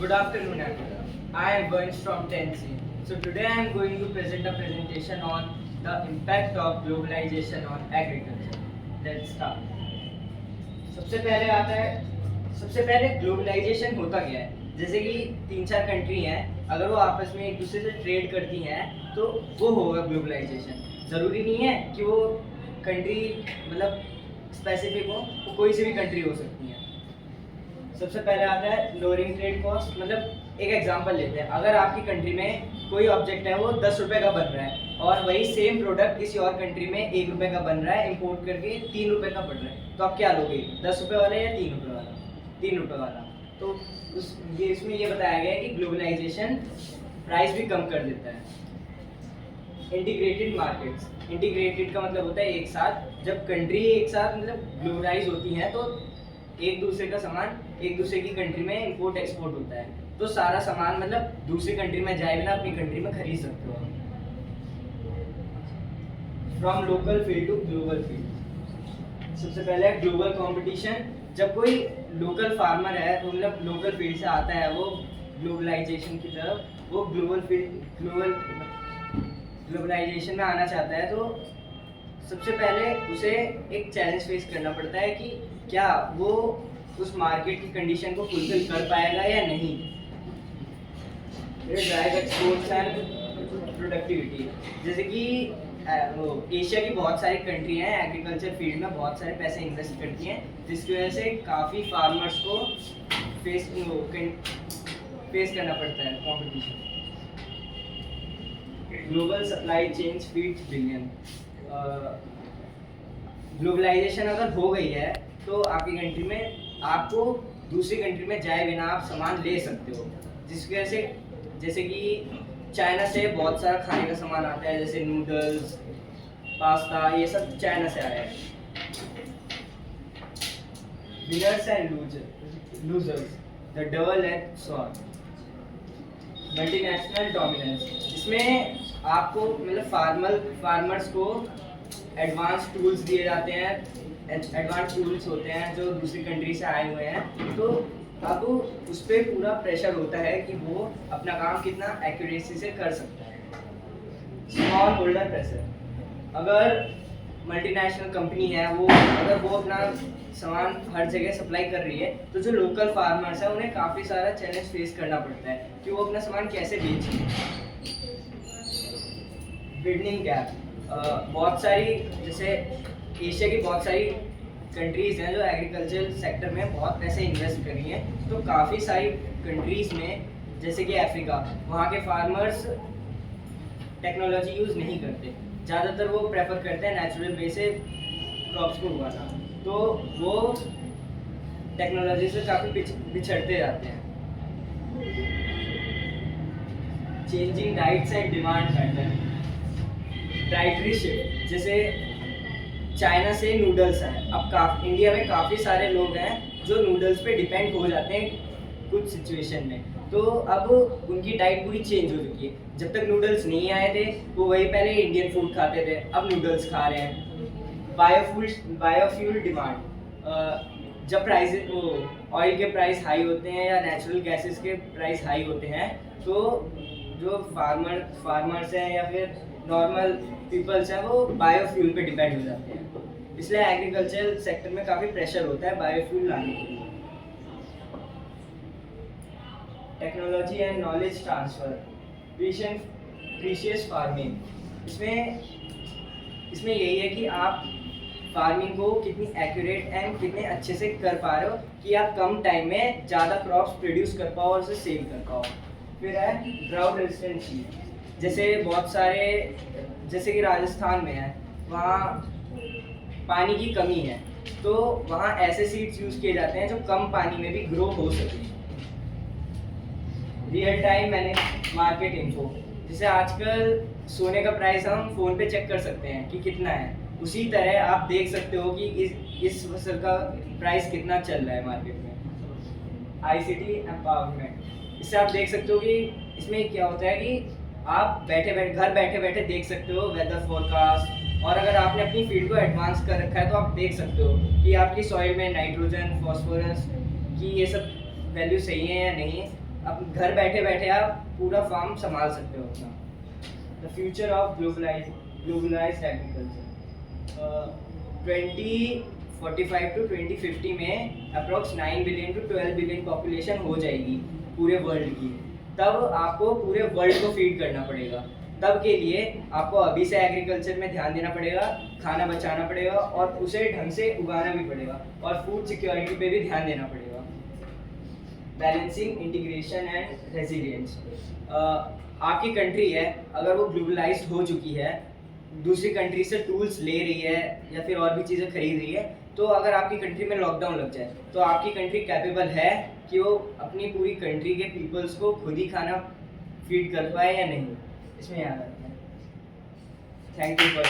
Good afternoon, everyone. I am Vansh from 10C. So today I am going to present a presentation on the impact of globalization on agriculture. Let's start. सबसे पहले आता है सबसे पहले globalisation होता क्या है। जैसे कि तीन चार कंट्री हैं, अगर वो आपस में एक दूसरे से ट्रेड करती हैं तो वो होगा ग्लोबलाइजेशन। ज़रूरी नहीं है कि वो कंट्री मतलब स्पेसिफिक हो, वो कोई सी भी कंट्री हो सकती है। सबसे पहले आता है लोअरिंग ट्रेड कॉस्ट। मतलब एक एग्जांपल लेते हैं, अगर आपकी कंट्री में कोई ऑब्जेक्ट है वो 10 रुपए का बन रहा है और वही सेम प्रोडक्ट किसी और कंट्री में 1 रुपए का बन रहा है, इंपोर्ट करके 3 रुपए का पड़ रहा है, तो आप क्या लोगे, 10 रुपए वाला या 3 रुपए वाला? 3 रुपए वाला। तो इसमें ये बताया गया है कि ग्लोबलाइजेशन प्राइस भी कम कर देता है। इंटीग्रेटेड मार्केट्स, इंटीग्रेटेड का मतलब होता है एक साथ। जब कंट्री एक साथ मतलब ग्लोबलाइज होती हैं तो एक दूसरे का सामान एक दूसरे की कंट्री में इंपोर्ट एक्सपोर्ट होता है, तो सारा सामान मतलब दूसरी कंट्री में जाए बिना अपनी कंट्री में खरीद सकते हो। From local field to global field. सबसे पहले है ग्लोबल कंपटीशन। जब कोई लोकल फार्मर है तो मतलब लोकल फील्ड से आता है वो ग्लोबलाइजेशन की तरफ, वो ग्लोबलाइजेशन में आना चाहता है, तो सबसे पहले उसे एक चैलेंज फेस करना पड़ता है कि क्या वो उस मार्केट की कंडीशन को फुलफिल कर पाएगा या नहीं। Drive exports and productivity. जैसे कि एशिया की बहुत सारी कंट्री हैं एग्रीकल्चर फील्ड में बहुत सारे पैसे इन्वेस्ट करती हैं, जिसकी वजह से काफ़ी फार्मर्स को फेस करना पड़ता है competition. Global supply chains feeds billion. Globalization अगर हो गई है तो आपकी कंट्री में आपको दूसरी कंट्री में जाए बिना आप सामान ले सकते हो, जिसकी वजह से जैसे कि चाइना से बहुत सारा खाने का सामान आता है, जैसे नूडल्स, पास्ता, ये सब चाइना से आया है। Winners and losers, the double edge sword. Multinational dominance, इसमें आपको मतलब फार्मर्स को एडवांस टूल्स दिए जाते हैं, एडवांस टूल्स होते हैं जो दूसरी कंट्री से आए हुए हैं, तो अब उस पर पूरा प्रेशर होता है कि वो अपना काम कितना एक्यूरेसी से कर सकता है। स्मॉल होल्डर प्रेशर, अगर मल्टीनेशनल कंपनी है अगर वो अपना सामान हर जगह सप्लाई कर रही है, तो जो लोकल फार्मर्स हैं उन्हें काफ़ी सारा चैलेंज फेस करना पड़ता है कि वो अपना सामान कैसे बेचें। बिल्डिंग गैप, बहुत सारी जैसे एशिया की बहुत सारी कंट्रीज़ हैं जो एग्रीकल्चर सेक्टर में बहुत पैसे इन्वेस्ट कर रही हैं, तो काफ़ी सारी कंट्रीज़ में जैसे कि अफ्रीका, वहाँ के फार्मर्स टेक्नोलॉजी यूज़ नहीं करते, ज़्यादातर वो प्रेफर करते हैं नेचुरल वे से क्रॉप्स को उगाना, तो वो टेक्नोलॉजी से काफ़ी पिछड़ते जाते हैं। Changing diets and demand pattern. Dietary shift, जैसे चाइना से नूडल्स हैं, अब इंडिया में काफ़ी सारे लोग हैं जो नूडल्स पे डिपेंड हो जाते हैं कुछ सिचुएशन में, तो अब उनकी डाइट पूरी चेंज हो चुकी है। जब तक नूडल्स नहीं आए थे वो वही पहले इंडियन फूड खाते थे, अब नूडल्स खा रहे हैं। बायोफ्यूल डिमांड, जब ऑयल के प्राइस हाई होते हैं या नेचुरल गैसेस के प्राइस हाई होते हैं, तो जो फार्मर्स हैं या फिर नॉर्मल पीपल्स हैं वो बायोफ्यूल पे डिपेंड हो जाते हैं, इसलिए एग्रीकल्चर सेक्टर में काफ़ी प्रेशर होता है बायोफ्यूल लाने के लिए। Technology and knowledge transfer. Precious farming, इसमें यही है कि आप फार्मिंग को कितनी एक्यूरेट एंड कितने अच्छे से कर पा रहे हो कि आप कम टाइम में ज़्यादा क्रॉप्स प्रोड्यूस कर पाओ और उसे सेल कर पाओ। फिर है ड्राउट रेजिस्टेंट सीड, जैसे बहुत सारे जैसे कि राजस्थान में है, वहाँ पानी की कमी है, तो वहाँ ऐसे सीड्स यूज़ किए जाते हैं जो कम पानी में भी ग्रो हो सके। रियल टाइम मार्केट इन्फो, जैसे आजकल सोने का प्राइस हम फ़ोन पे चेक कर सकते हैं कि कितना है, उसी तरह आप देख सकते हो कि इस फसल का प्राइस कितना चल रहा है मार्केट में। ICT एम्पावरमेंट, इससे आप देख सकते हो कि इसमें क्या होता है कि आप घर बैठे बैठे देख सकते हो वेदर फोरकास्ट, और अगर आपने अपनी फील्ड को एडवांस कर रखा है तो आप देख सकते हो कि आपकी सॉइल में नाइट्रोजन, फॉस्फोरस की ये सब वैल्यू सही है या नहीं है, अब घर बैठे बैठे आप पूरा फार्म संभाल सकते हो अपना। The future of globalized agriculture 2045 to 2050 में approx 9 billion to 12 billion population हो जाएगी पूरे वर्ल्ड की। तब आपको पूरे वर्ल्ड को फीड करना पड़ेगा। तब के लिए आपको अभी से एग्रीकल्चर में ध्यान देना पड़ेगा, खाना बचाना पड़ेगा और उसे ढंग से उगाना भी पड़ेगा और फूड सिक्योरिटी पे भी ध्यान देना पड़ेगा। बैलेंसिंग इंटीग्रेशन एंड रेजिलियंस, आपकी कंट्री है अगर वो ग्लोबलाइज्ड हो चुकी है, दूसरी कंट्री से टूल्स ले रही है या फिर और भी चीज़ें खरीद रही है, तो अगर आपकी कंट्री में लॉकडाउन लग जाए तो आपकी कंट्री कैपेबल है कि वो अपनी पूरी कंट्री के पीपल्स को खुद ही खाना फीड कर पाए या नहीं, इसमें याद रखना है। Thank you for